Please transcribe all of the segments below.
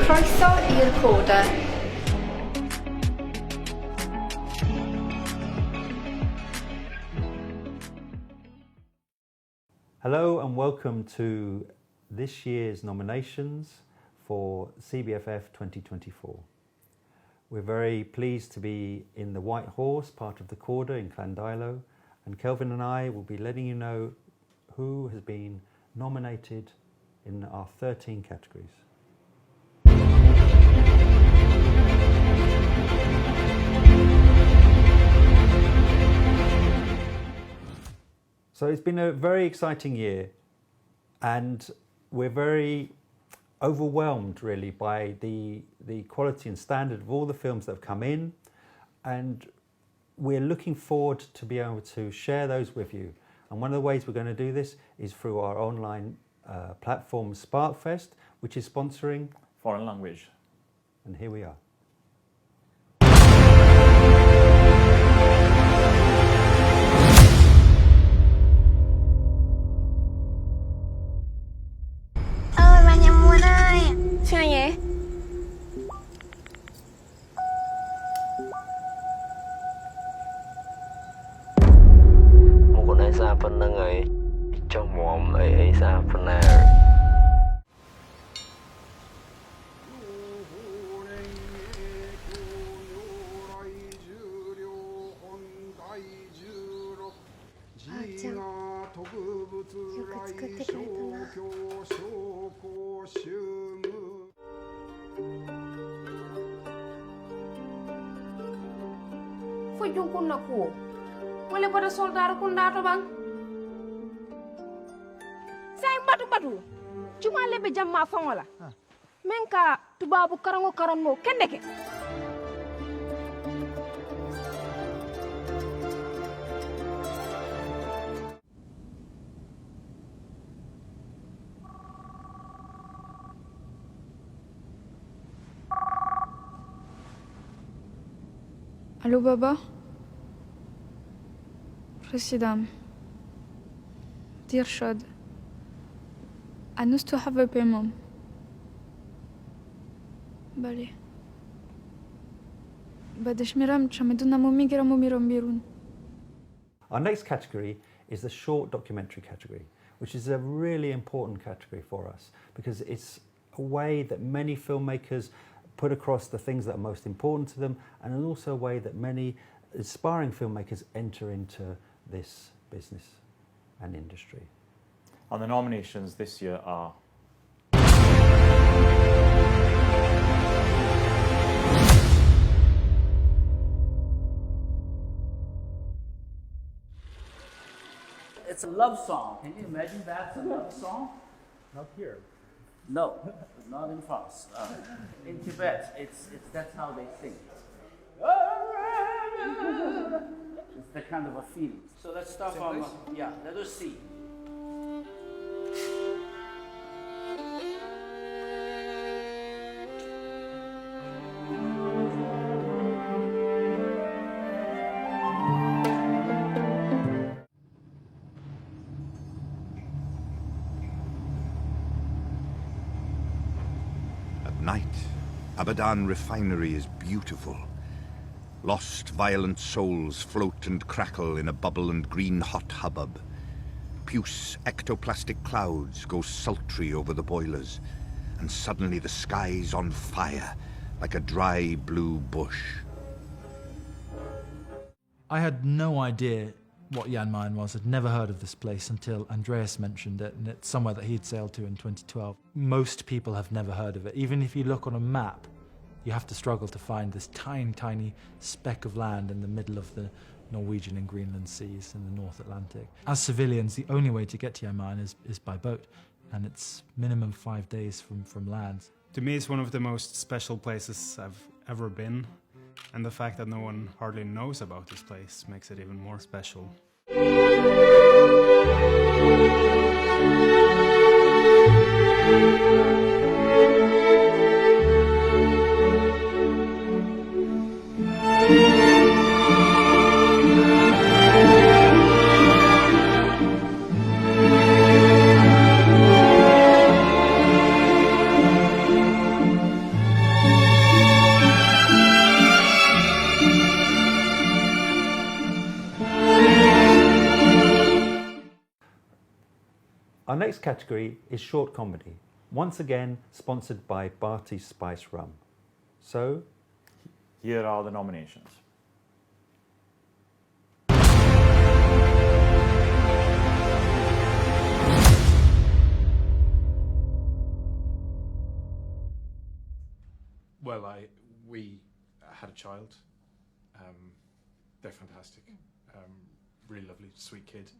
Croeso i'r coda. Hello and welcome to this year's nominations for CBFF 2024. We're very pleased to be in the White Horse, part of the Corda in Llandilo, and Kelvin and I will be letting you know who has been nominated in our 13 categories. So it's been a very exciting year, and we're very overwhelmed really by the quality and standard of all the films that have come in, and we're looking forward to be able to share those with you. And one of the ways we're going to do this is through our online platform Sparkfest, which is sponsoring foreign language. And here we are. Fujung kunna ko wala pada soldar kunda to bang say batu cuma lebe jamma fangola menka tubabu karango kendeke Allô, Baba? President, dear Shad, I need to have a payment. Bale. بعدش میرم چمدونمو میگیرم و میرم بیرون. Our next category is the short documentary category, which is a really important category for us because it's a way that many filmmakers put across the things that are most important to them, and also a way that many aspiring filmmakers enter into this business and industry. And the nominations this year are It's a love song. Can you imagine that's a love song? not here. No, not in France. In Tibet, that's how they sing. It's the kind of a feeling. So let's start from let us see. Night, Abadan refinery is beautiful. Lost, violent souls float and crackle in a bubble and green-hot hubbub. Puce ectoplastic clouds go sultry over the boilers, and suddenly the sky's on fire, like a dry blue bush. I had no idea what Jan Mayen was. I'd never heard of this place until Andreas mentioned it, and it's somewhere that he'd sailed to in 2012. Most people have never heard of it. Even if you look on a map, you have to struggle to find this tiny, tiny speck of land in the middle of the Norwegian and Greenland seas in the North Atlantic. As civilians, the only way to get to Jan Mayen is by boat, and it's minimum 5 days from land. To me, it's one of the most special places I've ever been, and the fact that no one hardly knows about this place makes it even more special. Our next category is short comedy, once again sponsored by Barty's Spice Rum. So, Here are the nominations. Well, we had a child. They're fantastic. Really lovely, sweet kid.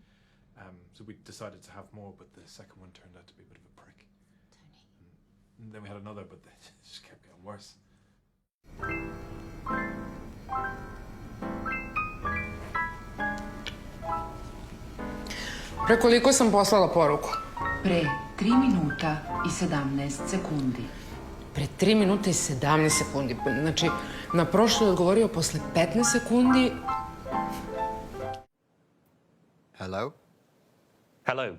So we decided to have more, but the second one turned out to be a bit of a prick. And then we had another, but they just kept getting worse. Pre koliko sam poslala poruku? Pre 3 minuta i 17 sekundi. Pre 3 minuta i 17 sekundi. Znači, na prošlo je odgovorio posle 15 sekundi. Hello? Hello.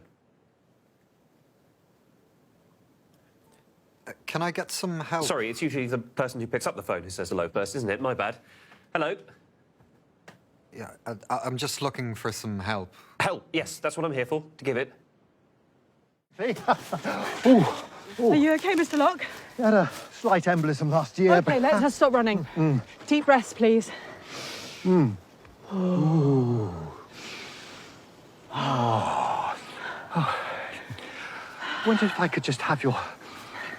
Can I get some help? Sorry, it's usually the person who picks up the phone who says hello first, isn't it? My bad. Hello. Yeah, I'm just looking for some help. Help, yes, that's what I'm here for, to give it. Hey. Are you okay, Mr. Locke? I had a slight embolism last year. Okay, let's stop running. Deep breaths, please. Wondered if I could just have your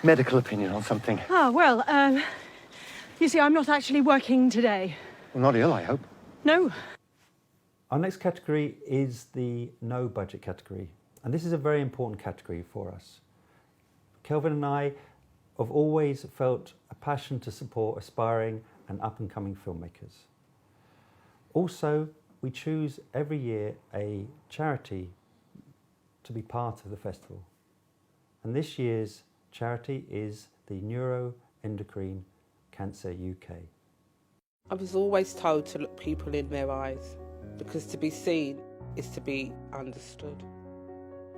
medical opinion on something. Well, you see, I'm not actually working today. Well, not ill, I hope. No. our next category is the no budget category. And this is a very important category for us. Kelvin and I have always felt a passion to support aspiring and up-and-coming filmmakers. Also, we choose every year a charity to be part of the festival. And this year's charity is the Neuroendocrine Cancer UK. I was always told to look people in their eyes, because to be seen is to be understood.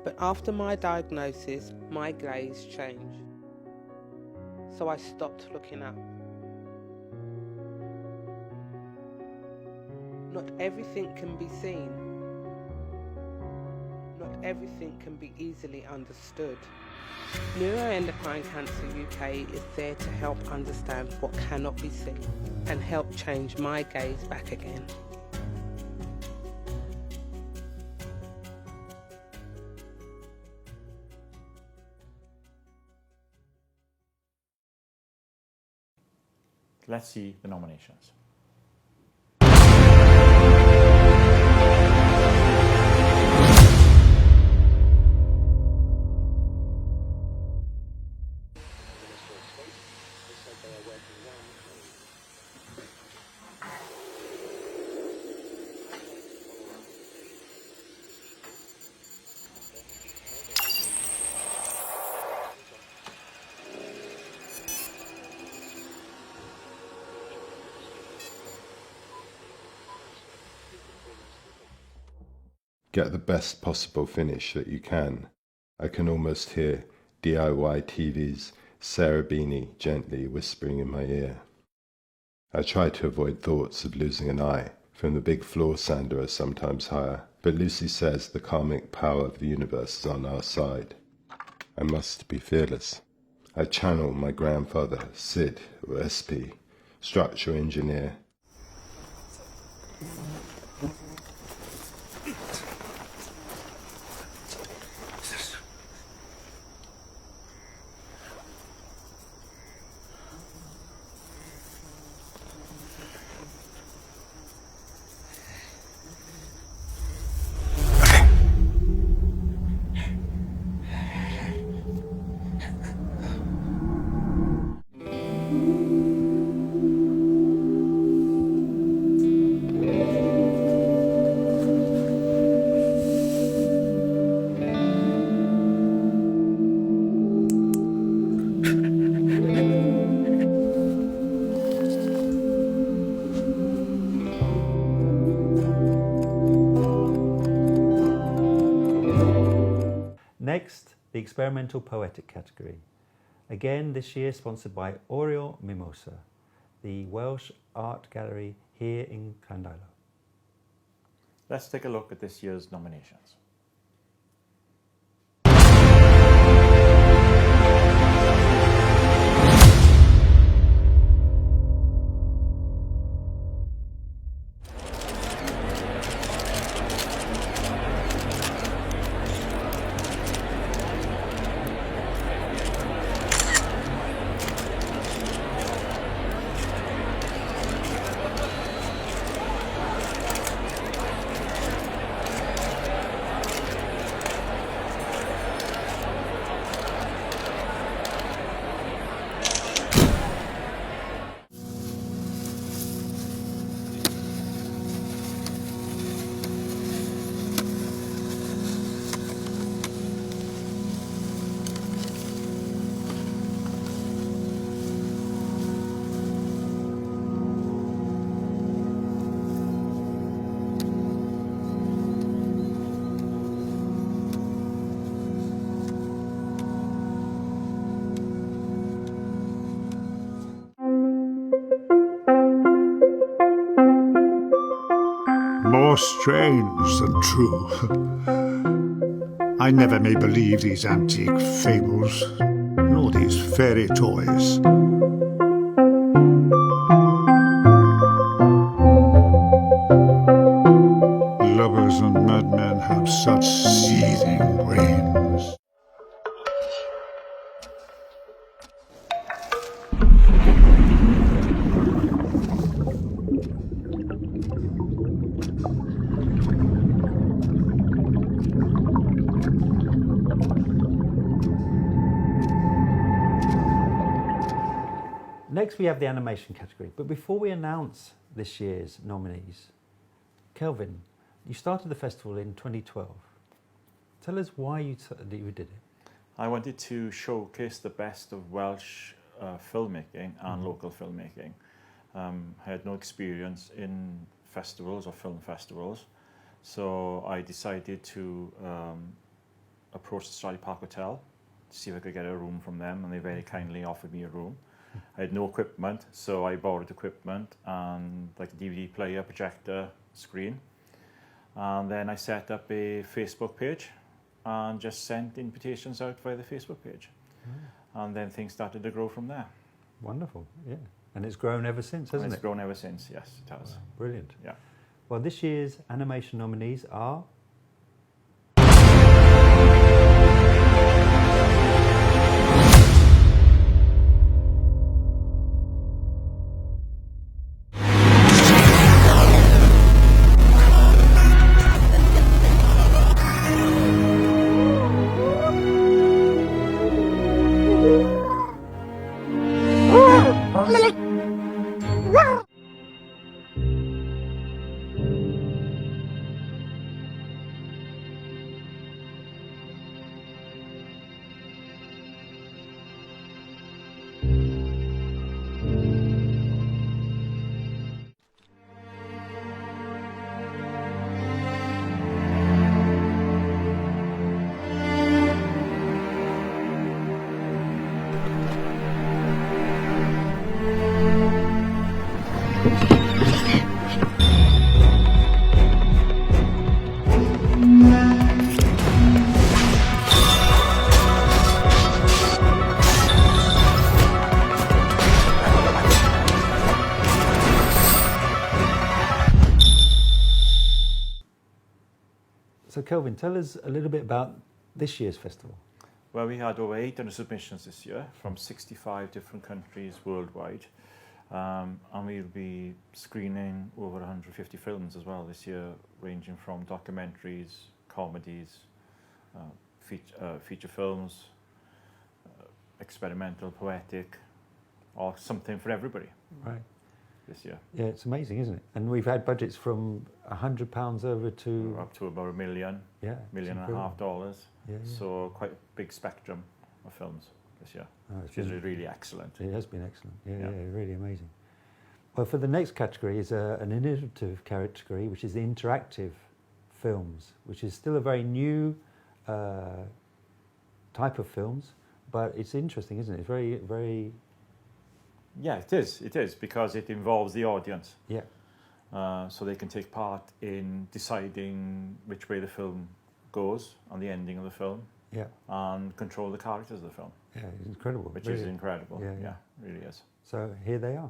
But after my diagnosis, my gaze changed. So I stopped looking up. Not everything can be seen. Not everything can be easily understood. Neuroendocrine Cancer UK is there to help understand what cannot be seen and help change my gaze back again. Let's see the nominations. Get the best possible finish that you can. I can almost hear DIY TV's Sarah Beanie gently whispering in my ear. I try to avoid thoughts of losing an eye. From the big floor sander I sometimes hire, but Lucy says the karmic power of the universe is on our side. I must be fearless. I channel my grandfather, Sid, or SP, structural engineer. Next, the experimental poetic category. Again this year sponsored by Oriel Mimosa, the Welsh art gallery here in Llandailo. Let's take a look at this year's nominations. More strange than true. I never may believe these antique fables, nor these fairy toys. Lovers and madmen have such seething brains. Next we have the animation category, but before we announce this year's nominees, Kelvin, you started the festival in 2012. Tell us why you did it. I wanted to showcase the best of Welsh filmmaking and local filmmaking. I had no experience in festivals or film festivals, so I decided to approach the Stradley Park Hotel to see if I could get a room from them, and they very kindly offered me a room. I had no equipment, so I borrowed equipment and like a DVD player, projector, screen. And then I set up a Facebook page and just sent invitations out via the Facebook page. And then things started to grow from there. Wonderful, yeah. And it's grown ever since, hasn't it? It's grown ever since, yes, it has. Brilliant. Yeah. Well, this year's animation nominees are So Kelvin, tell us a little bit about this year's festival. Well, we had over 800 submissions this year from 65 different countries worldwide. And we'll be screening over 150 films as well this year, ranging from documentaries, comedies, feature films, experimental, poetic, or something for everybody. Right. This year. Yeah, it's amazing, isn't it? And we've had budgets from £100 over to... Up to about $1 million, yeah, $1.5 million. Yeah, So quite a big spectrum of films this year, which is really excellent. It has been excellent. Yeah, really amazing. Well, for the next category is an innovative category, which is the interactive films, which is still a very new type of films, but it's interesting, isn't it? It's very, very... Yeah, it is, because it involves the audience. Yeah. So they can take part in deciding which way the film goes on the ending of the film. Yeah. And control the characters of the film. Yeah, it's incredible. Which really. is incredible. Yeah, yeah, really is. So here they are.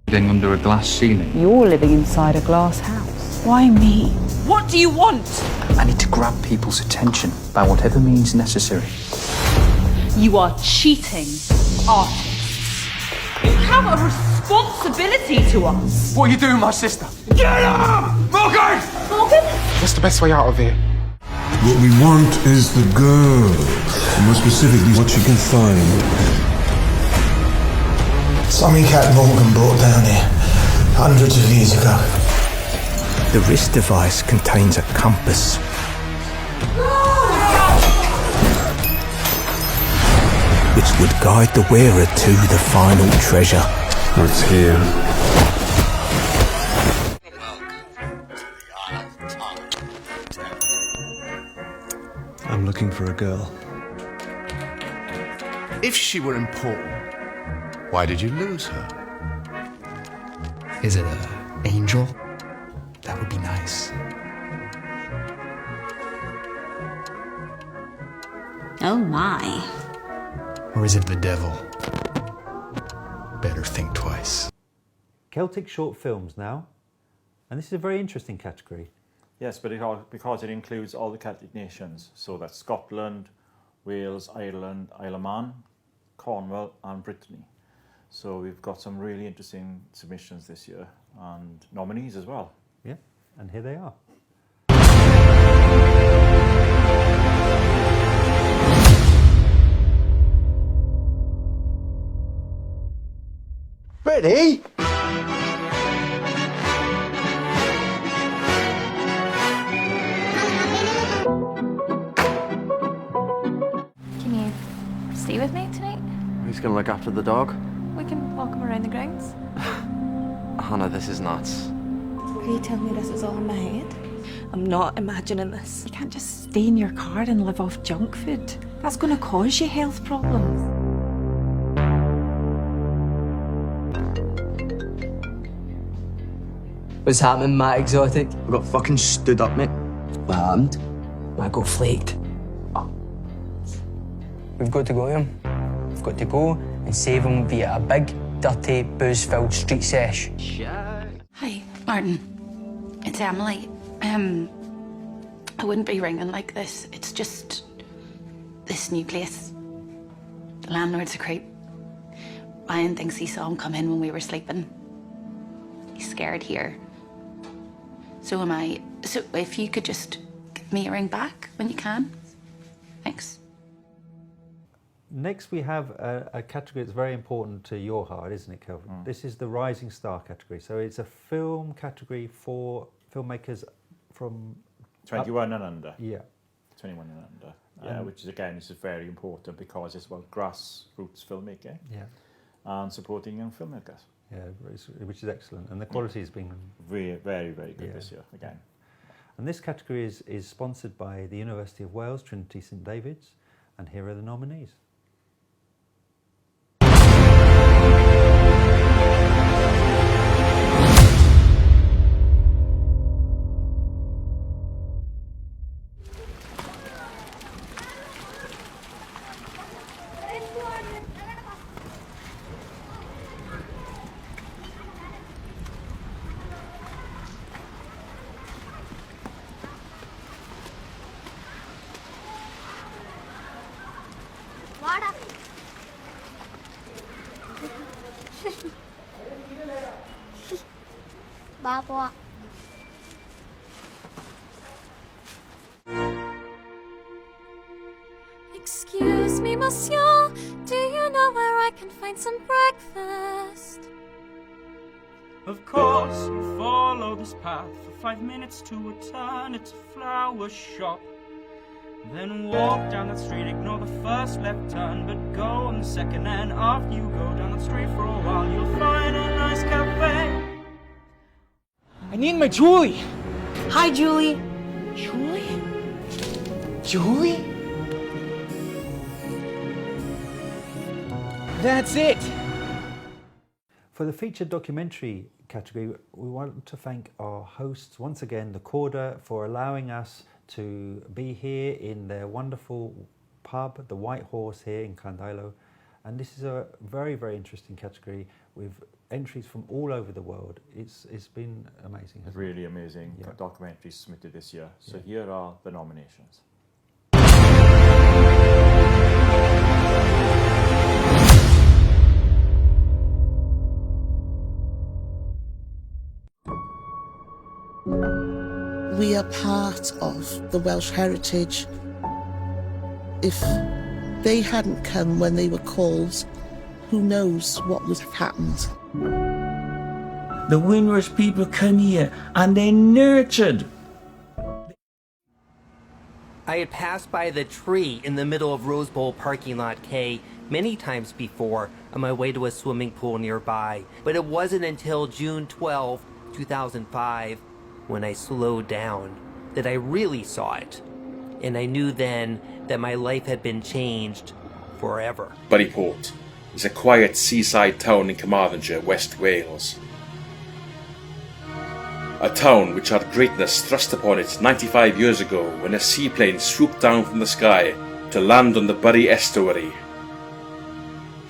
Living under a glass ceiling. You're living inside a glass house. Why me? What do you want? I need to grab people's attention by whatever means necessary. You are cheating artists. You have a responsibility to us. What are you doing, my sister? Get up! Morgan! Morgan? What's the best way out of here? What we want is the girl. More specifically, what she can find. Something Cat Morgan brought down here hundreds of years ago. The wrist device contains a compass. Which would guide the wearer to the final treasure. What's here? I'm looking for a girl. If she were important, why did you lose her? Is it an angel? That would be nice. Oh my. Or is it the devil? Better think twice. Celtic short films now, and this is a very interesting category. Yes, but because it includes all the Celtic nations, so that's Scotland, Wales, Ireland, Isle of Man, Cornwall and Brittany. So we've got some really interesting submissions this year and nominees as well. Yeah, and here they are. Ready? Can you stay with me tonight? Who's going to look after the dog? We can walk him around the grounds. Hannah, this is nuts. Are you telling me this is all in my head? I'm not imagining this. You can't just stay in your car and live off junk food. That's going to cause you health problems. What's happening, Matt Exotic? I got fucking stood up, mate. What happened? I got flaked. We've got to go him. We've got to go and save him via a big, dirty, booze-filled street sesh. Hi, Martin. It's Emily. I wouldn't be ringing like this. It's just this new place. The landlord's a creep. Ryan thinks he saw him come in when we were sleeping. He's scared here. So am I. So if you could just give me a ring back when you can. Thanks. Next we have a category that's very important to your heart, isn't it, Kelvin? This is the Rising Star category. So it's a film category for filmmakers from... 21 and under. Yeah. 21 and under. Yeah, which is, again, this is very important because it's about grassroots filmmaking. Yeah. And supporting young filmmakers. Yeah, which is excellent. And the quality has been... Very, very, very good this year, again. And this category is sponsored by the University of Wales, Trinity St David's, and here are the nominees. Baba. Excuse me, monsieur, do you know where I can find some breakfast? Of course, you follow this path for 5 minutes to a turn, it's a flower shop. Then walk down that street, ignore the first left turn, but go on the second, and after you go down that street for a while, you'll find Me and my Julie. Hi, Julie. Julie? Julie? That's it. For the featured documentary category, we want to thank our hosts once again, the Corda, for allowing us to be here in their wonderful pub, the White Horse here in Llandailo. And this is a very, very interesting category with entries from all over the world. It's been amazing. Really amazing documentaries submitted this year. So here are the nominations. We are part of the Welsh heritage. If they hadn't come when they were called, who knows what would have happened. The Windrush people come here and they're nurtured. I had passed by the tree in the middle of Rose Bowl parking lot K many times before on my way to a swimming pool nearby, but it wasn't until June 12, 2005, when I slowed down, that I really saw it. And I knew then that my life had been changed forever. Buryport is a quiet seaside town in Carmarthenshire, West Wales. A town which had greatness thrust upon it 95 years ago when a seaplane swooped down from the sky to land on the Bury estuary.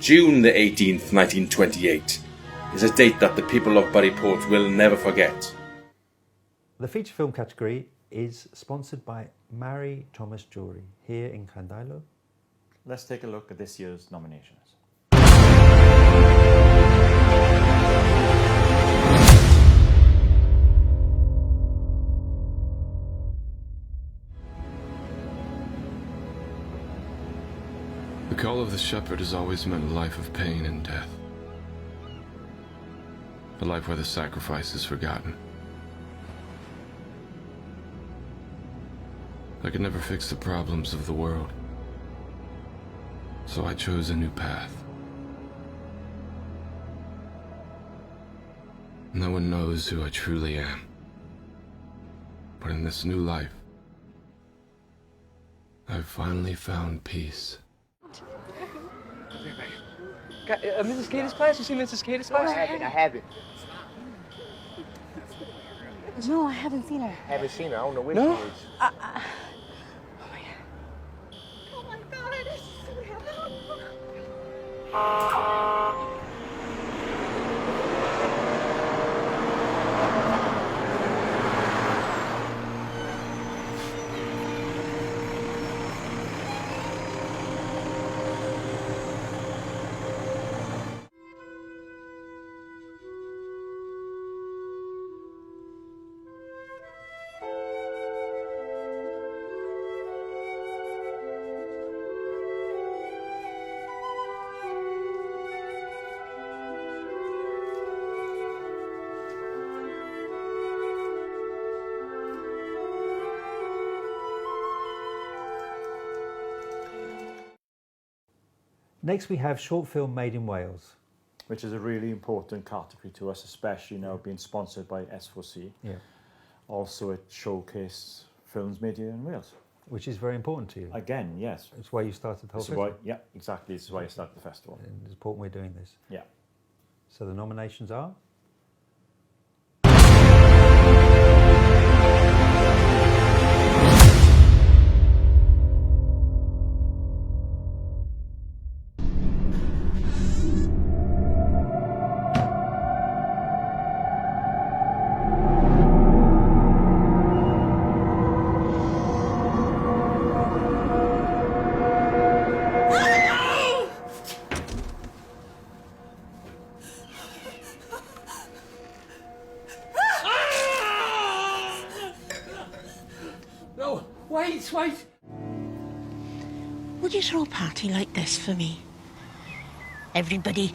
June the 18th, 1928 is a date that the people of Buryport will never forget. The feature film category is sponsored by Mary Thomas Jewelry here in Llandailo. Let's take a look at this year's nominations. The call of the shepherd has always meant a life of pain and death. A life where the sacrifice is forgotten. I could never fix the problems of the world, so I chose a new path. No one knows who I truly am, but in this new life, I've finally found peace. Mrs. Katie's class? You see Mrs. Katie's class? I haven't. No, I haven't seen her. Haven't seen her. I don't know where No? she is. Oh my God, it's Next we have short film made in Wales. Which is a really important category to us, especially now being sponsored by S4C. Yeah. Also, it showcased films made here in Wales. Which is very important to you. Again, yes. It's why you started the whole This is why, festival. yeah, exactly. This is why I started the festival. And it's important we're doing this. Yeah. So the nominations are? Wait. Would you throw a party like this for me? Everybody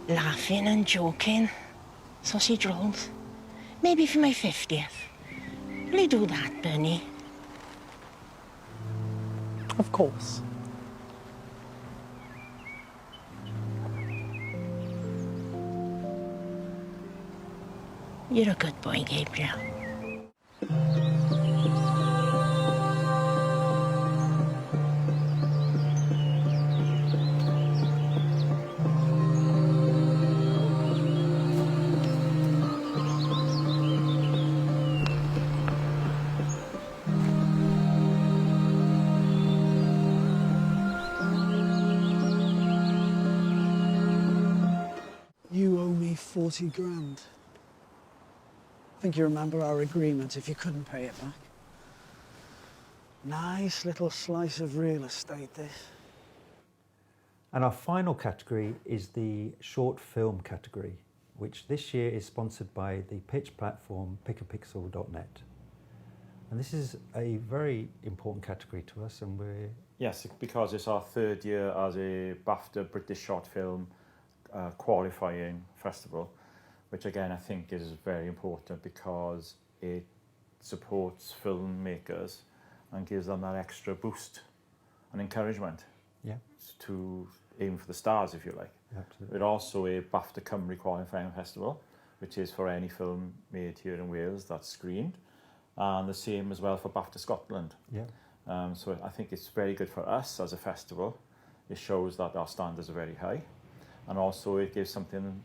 laughing and joking. Sausage rolls. Maybe for my 50th. Will you do that, Bernie? Of course. You're a good boy, Gabriel. You owe me 40 grand. I think you remember our agreement if you couldn't pay it back. Nice little slice of real estate, this. And our final category is the short film category, which this year is sponsored by the pitch platform pickapixel.net. And this is a very important category to us, and we're... Yes, because it's our third year as a BAFTA British Short Film qualifying festival, which again I think is very important because it supports filmmakers and gives them that extra boost and encouragement to aim for the stars, if you like. Absolutely. It's also a BAFTA Cymru qualifying festival, which is for any film made here in Wales that's screened, and the same as well for BAFTA Scotland. Yeah. So I think it's very good for us as a festival. It shows that our standards are very high, and also it gives something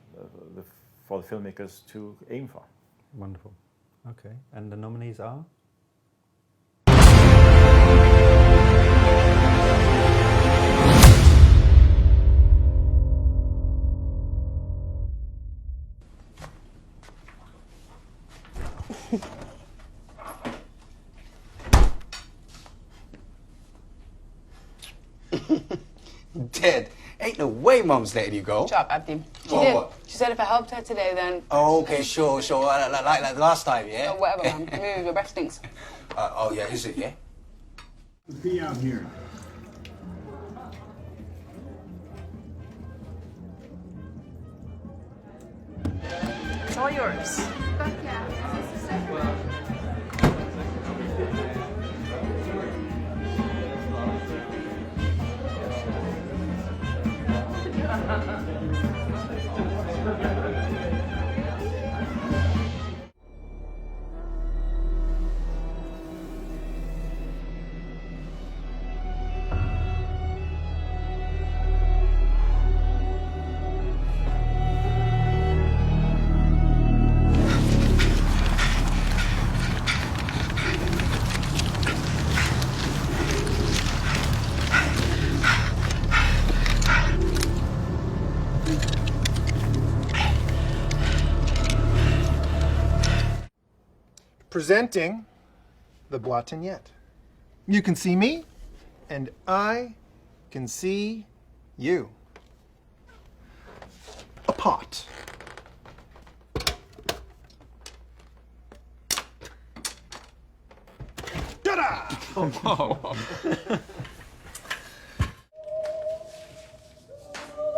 for the filmmakers to aim for. Wonderful. Okay, and the nominees are? Dead. Ain't no way Mum's letting you go. Shut up, Abdi. She Oh, did. what? She said if I helped her today, then... Oh, okay, sure. Like the last time, yeah? Oh, whatever, man. Move, your breath stinks. Oh, yeah, is it, yeah? Be out here. It's all yours. Presenting the Boitonnette. You can see me, and I can see you. A pot. Ta-da!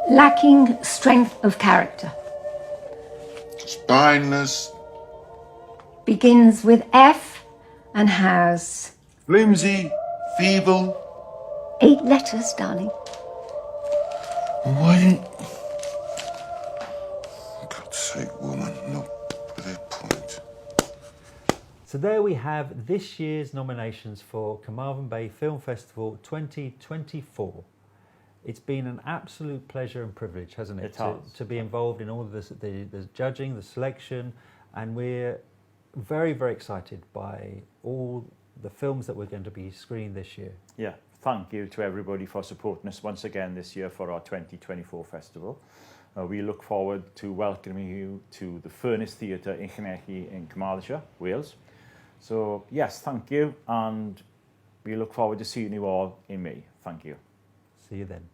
Lacking strength of character. Spineless. Begins with F and has... Flimsy. Feeble. 8 letters, darling. Why didn't... For God's sake, woman, look at their point. So there we have this year's nominations for Carmarthen Bay Film Festival 2024. It's been an absolute pleasure and privilege, hasn't it? To be involved in all of this, the judging, the selection, and we're very, very excited by all the films that we're going to be screening this year. Yeah, thank you to everybody for supporting us once again this year for our 2024 festival. We look forward to welcoming you to the Furnace Theatre in Llanelli in Carmarthen, Wales. So yes, thank you, and we look forward to seeing you all in May. Thank you. See you then.